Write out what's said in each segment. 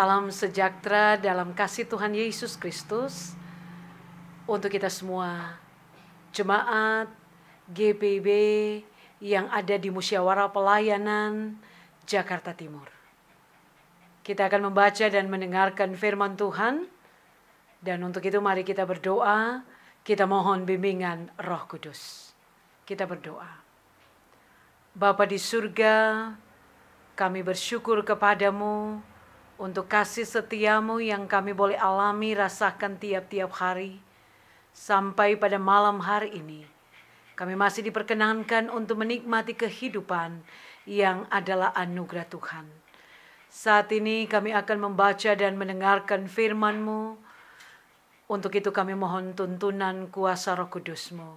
Salam sejahtera dalam kasih Tuhan Yesus Kristus untuk kita semua, jemaat GPIB yang ada di Musyawarah Pelayanan Jakarta Timur. Kita akan membaca dan mendengarkan firman Tuhan, dan untuk itu mari kita berdoa, kita mohon bimbingan Roh Kudus. Kita berdoa. Bapa di surga, kami bersyukur kepadamu untuk kasih setiamu yang kami boleh alami, rasakan tiap-tiap hari. Sampai pada malam hari ini, kami masih diperkenankan untuk menikmati kehidupan yang adalah anugerah Tuhan. Saat ini kami akan membaca dan mendengarkan firman-Mu. Untuk itu kami mohon tuntunan kuasa Roh Kudus-Mu,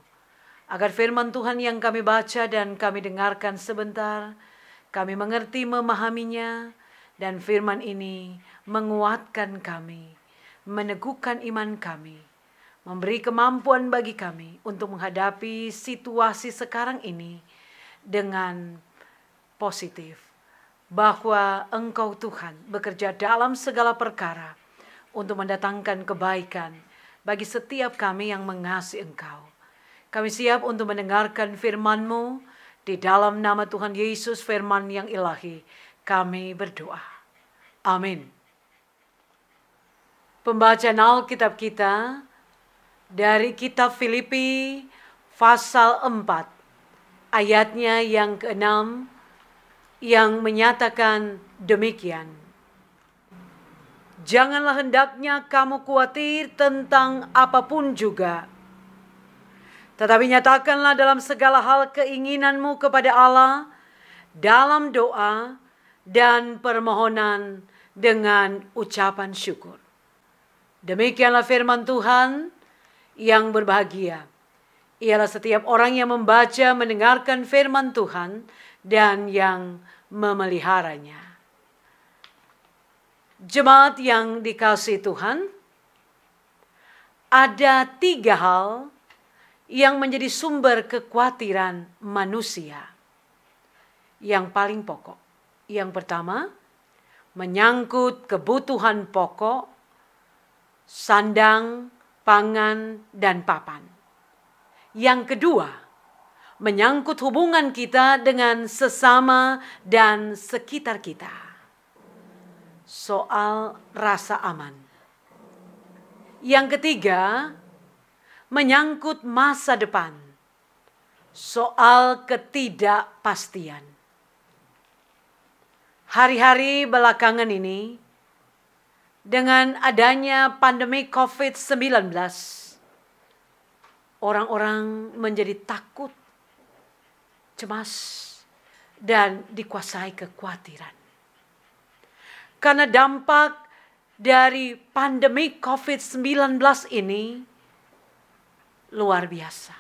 agar firman Tuhan yang kami baca dan kami dengarkan sebentar, kami mengerti, memahaminya, dan firman ini menguatkan kami, meneguhkan iman kami, memberi kemampuan bagi kami untuk menghadapi situasi sekarang ini dengan positif. Bahwa Engkau Tuhan bekerja dalam segala perkara untuk mendatangkan kebaikan bagi setiap kami yang mengasihi Engkau. Kami siap untuk mendengarkan firman-Mu. Di dalam nama Tuhan Yesus, firman yang ilahi, kami berdoa. Amin. Pembacaan Alkitab kita dari kitab Filipi pasal 4, ayatnya yang ke-6, yang menyatakan demikian. Janganlah hendaknya kamu khawatir tentang apapun juga, tetapi nyatakanlah dalam segala hal keinginanmu kepada Allah dalam doa dan permohonan dengan ucapan syukur. Demikianlah firman Tuhan. Yang berbahagia ialah setiap orang yang membaca, mendengarkan firman Tuhan dan yang memeliharanya. Jemaat yang dikasihi Tuhan, ada 3 hal yang menjadi sumber kekhawatiran manusia yang paling pokok. Yang pertama, menyangkut kebutuhan pokok, sandang, pangan, dan papan. Yang kedua, menyangkut hubungan kita dengan sesama dan sekitar kita. Soal rasa aman. Yang ketiga, menyangkut masa depan. Soal ketidakpastian. Hari-hari belakangan ini, dengan adanya pandemi COVID-19, orang-orang menjadi takut, cemas, dan dikuasai kekhawatiran. Karena dampak dari pandemi COVID-19 ini luar biasa.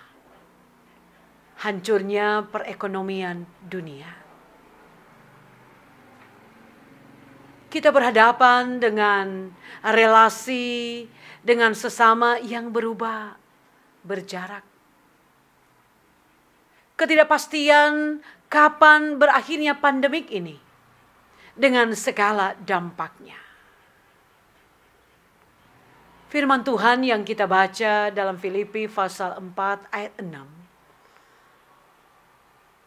Hancurnya perekonomian dunia. Kita berhadapan dengan relasi dengan sesama yang berubah, berjarak. Ketidakpastian kapan berakhirnya pandemik ini dengan segala dampaknya. Firman Tuhan yang kita baca dalam Filipi pasal 4 ayat 6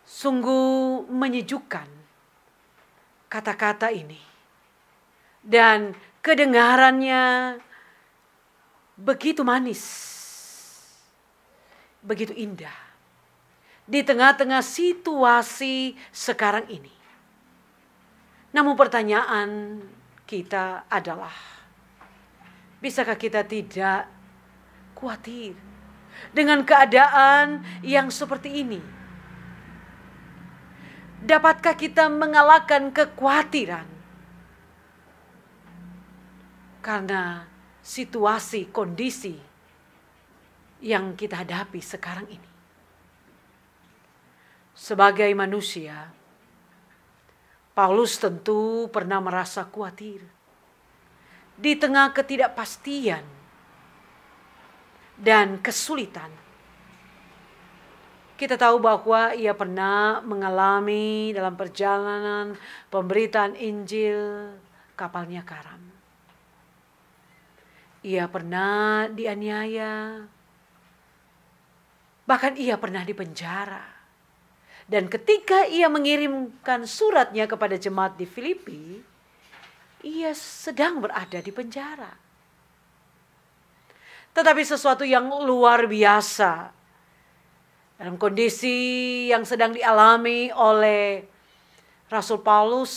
sungguh menyejukkan kata-kata ini. Dan kedengarannya begitu manis, begitu indah. Di tengah-tengah situasi sekarang ini. Namun pertanyaan kita adalah, bisakah kita tidak khawatir dengan keadaan yang seperti ini? Dapatkah kita mengalahkan kekhawatiran karena situasi, kondisi yang kita hadapi sekarang ini? Sebagai manusia, Paulus tentu pernah merasa khawatir di tengah ketidakpastian dan kesulitan. Kita tahu bahwa ia pernah mengalami dalam perjalanan pemberitaan Injil kapalnya karam. Ia pernah dianiaya, bahkan ia pernah dipenjara. Dan ketika ia mengirimkan suratnya kepada jemaat di Filipi, ia sedang berada di penjara. Tetapi sesuatu yang luar biasa dalam kondisi yang sedang dialami oleh Rasul Paulus,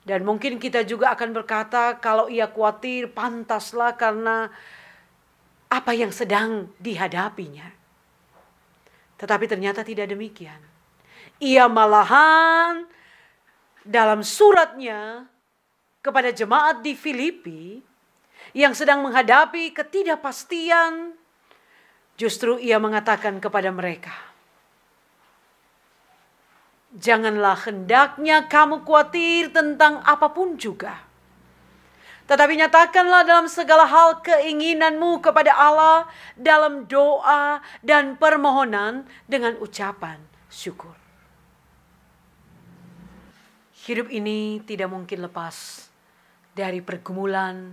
dan mungkin kita juga akan berkata kalau ia khawatir, pantaslah karena apa yang sedang dihadapinya. Tetapi ternyata tidak demikian. Ia malahan dalam suratnya kepada jemaat di Filipi yang sedang menghadapi ketidakpastian, justru ia mengatakan kepada mereka, janganlah hendaknya kamu khawatir tentang apapun juga. Tetapi nyatakanlah dalam segala hal keinginanmu kepada Allah dalam doa dan permohonan dengan ucapan syukur. Hidup ini tidak mungkin lepas dari pergumulan,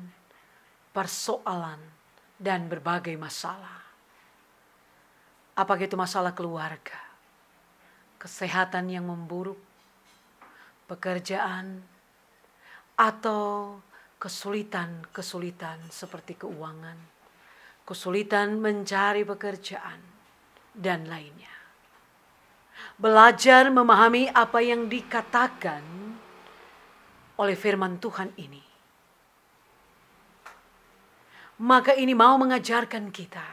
persoalan, dan berbagai masalah. Apakah itu masalah keluarga, kesehatan yang memburuk, pekerjaan, atau kesulitan-kesulitan seperti keuangan, kesulitan mencari pekerjaan, dan lainnya. Belajar memahami apa yang dikatakan oleh firman Tuhan ini. Maka ini mau mengajarkan kita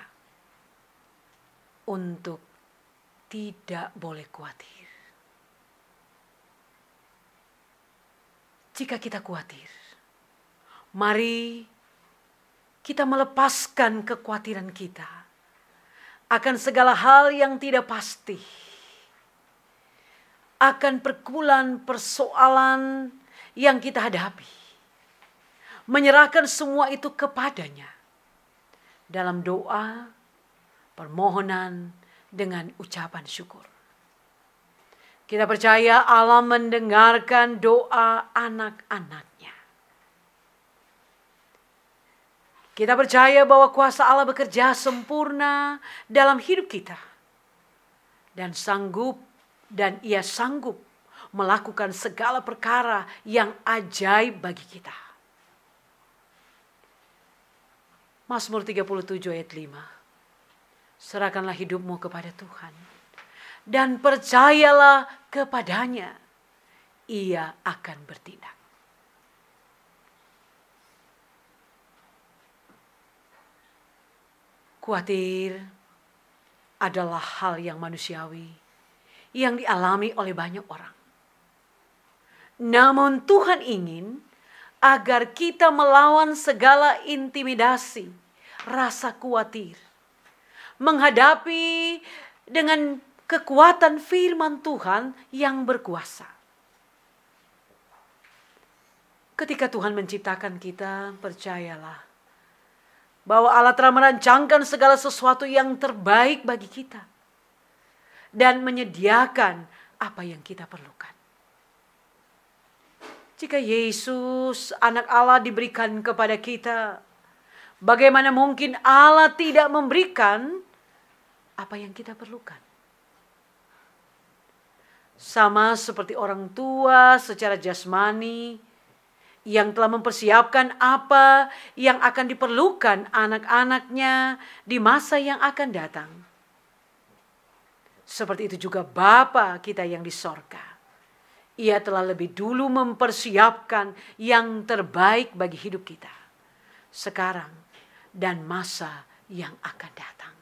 untuk tidak boleh khawatir. Jika kita khawatir, mari kita melepaskan kekhawatiran kita akan segala hal yang tidak pasti, akan pergumulan persoalan yang kita hadapi. Menyerahkan semua itu kepadanya dalam doa, permohonan, dengan ucapan syukur. Kita percaya Allah mendengarkan doa anak-anaknya. Kita percaya bahwa kuasa Allah bekerja sempurna dalam hidup kita. Dan ia sanggup melakukan segala perkara yang ajaib bagi kita. Mazmur 37 ayat 5. Serahkanlah hidupmu kepada Tuhan dan percayalah kepadanya. Ia akan bertindak. Khawatir adalah hal yang manusiawi yang dialami oleh banyak orang. Namun Tuhan ingin agar kita melawan segala intimidasi, rasa khawatir, menghadapi dengan kekuatan firman Tuhan yang berkuasa. Ketika Tuhan menciptakan kita, percayalah bahwa Allah telah merancangkan segala sesuatu yang terbaik bagi kita dan menyediakan apa yang kita perlukan. Jika Yesus, anak Allah, diberikan kepada kita, bagaimana mungkin Allah tidak memberikan apa yang kita perlukan? Sama seperti orang tua secara jasmani yang telah mempersiapkan apa yang akan diperlukan anak-anaknya di masa yang akan datang. Seperti itu juga Bapa kita yang di sorga. Ia telah lebih dulu mempersiapkan yang terbaik bagi hidup kita sekarang dan masa yang akan datang.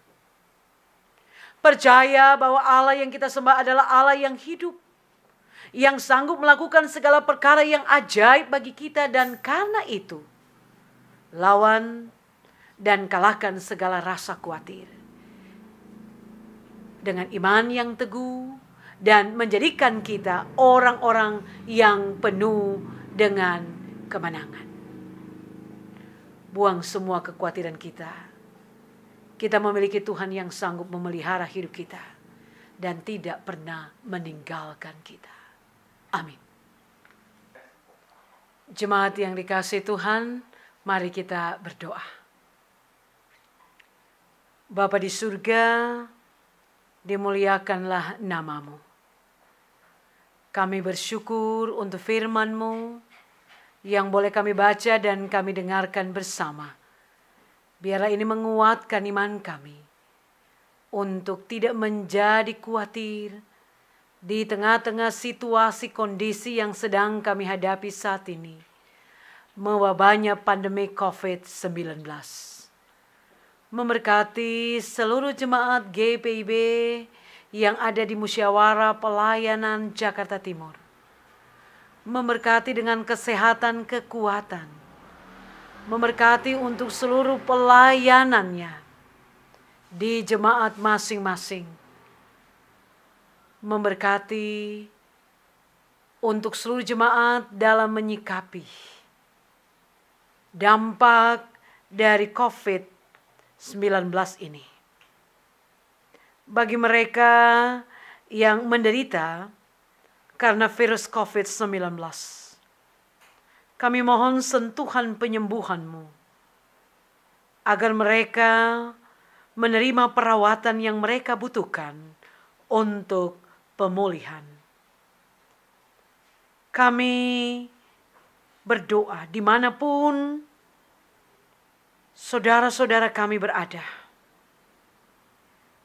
Percaya bahwa Allah yang kita sembah adalah Allah yang hidup, yang sanggup melakukan segala perkara yang ajaib bagi kita, dan karena itu lawan dan kalahkan segala rasa khawatir dengan iman yang teguh dan menjadikan kita orang-orang yang penuh dengan kemenangan. Buang semua kekhawatiran kita. Kita memiliki Tuhan yang sanggup memelihara hidup kita dan tidak pernah meninggalkan kita. Amin. Jemaat yang dikasihi Tuhan, mari kita berdoa. Bapa di surga, dimuliakanlah nama-Mu. Kami bersyukur untuk firman-Mu yang boleh kami baca dan kami dengarkan bersama. Biarlah ini menguatkan iman kami untuk tidak menjadi khawatir di tengah-tengah situasi kondisi yang sedang kami hadapi saat ini, mewabahnya pandemi COVID-19. Memberkati seluruh jemaat GPIB yang ada di Musyawarah Pelayanan Jakarta Timur. Memberkati dengan kesehatan, kekuatan. Memberkati untuk seluruh pelayanannya di jemaat masing-masing. Memberkati untuk seluruh jemaat dalam menyikapi dampak dari COVID-19 ini. Bagi mereka yang menderita karena virus COVID-19, kami mohon sentuhan penyembuhan-Mu agar mereka menerima perawatan yang mereka butuhkan untuk pemulihan. Kami berdoa dimanapun saudara-saudara kami berada.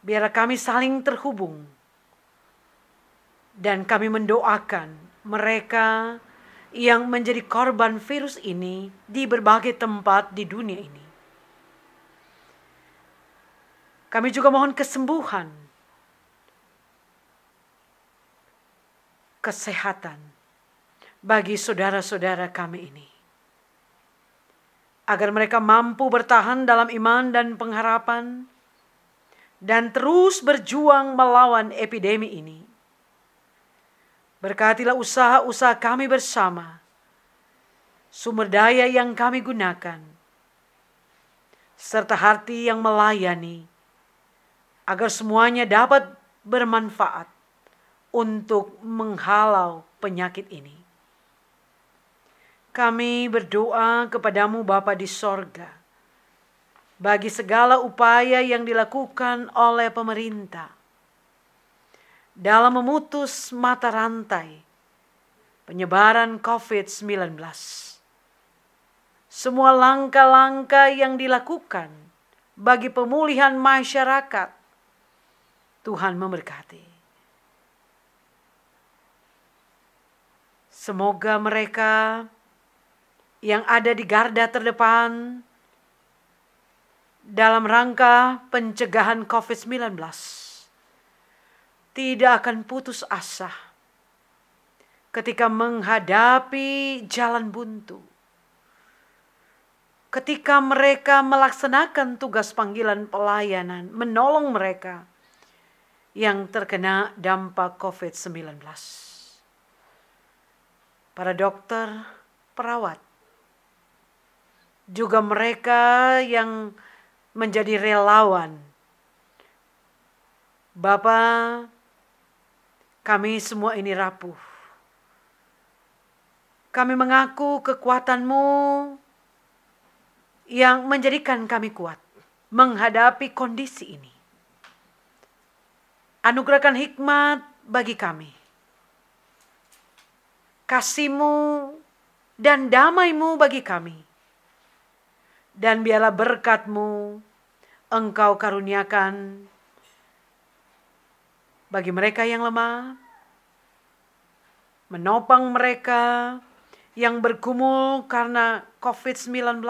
Biarlah kami saling terhubung. Dan kami mendoakan mereka yang menjadi korban virus ini di berbagai tempat di dunia ini. Kami juga mohon kesembuhan, kesehatan bagi saudara-saudara kami ini. Agar mereka mampu bertahan dalam iman dan pengharapan dan terus berjuang melawan epidemi ini. Berkatilah usaha-usaha kami bersama, sumber daya yang kami gunakan, serta hati yang melayani, agar semuanya dapat bermanfaat untuk menghalau penyakit ini. Kami berdoa kepadamu Bapa di sorga, bagi segala upaya yang dilakukan oleh pemerintah dalam memutus mata rantai penyebaran COVID-19. Semua langkah-langkah yang dilakukan bagi pemulihan masyarakat, Tuhan memberkati. Semoga mereka yang ada di garda terdepan dalam rangka pencegahan COVID-19 tidak akan putus asa ketika menghadapi jalan buntu. Ketika mereka melaksanakan tugas panggilan pelayanan, menolong mereka yang terkena dampak COVID-19. Para dokter, perawat, juga mereka yang menjadi relawan. Bapa, kami semua ini rapuh. Kami mengaku kekuatan-Mu yang menjadikan kami kuat menghadapi kondisi ini. Anugerahkan hikmat bagi kami. Kasih-Mu dan damai-Mu bagi kami. Dan biarlah berkat-Mu Engkau karuniakan bagi mereka yang lemah, menopang mereka yang bergumul karena COVID-19,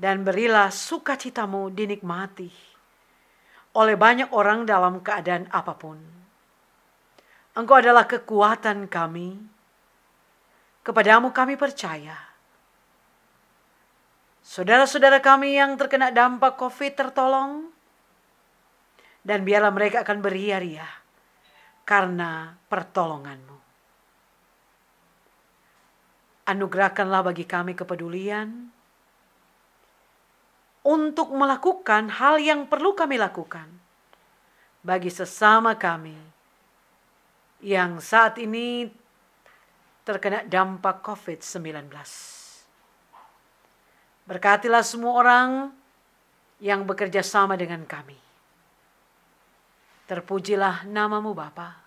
dan berilah sukacita-Mu dinikmati oleh banyak orang dalam keadaan apapun. Engkau adalah kekuatan kami. Kepadamu kami percaya. Saudara-saudara kami yang terkena dampak COVID tertolong. Dan biarlah mereka akan beria-ria karena pertolongan-Mu. Anugerahkanlah bagi kami kepedulian untuk melakukan hal yang perlu kami lakukan bagi sesama kami yang saat ini terkena dampak COVID-19. Berkatilah semua orang yang bekerja sama dengan kami. Terpujilah namamu Bapa.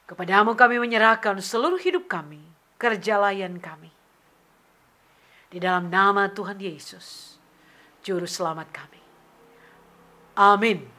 Kepadamu kami menyerahkan seluruh hidup kami, kerja layan kami. Di dalam nama Tuhan Yesus, Juru Selamat kami. Amin.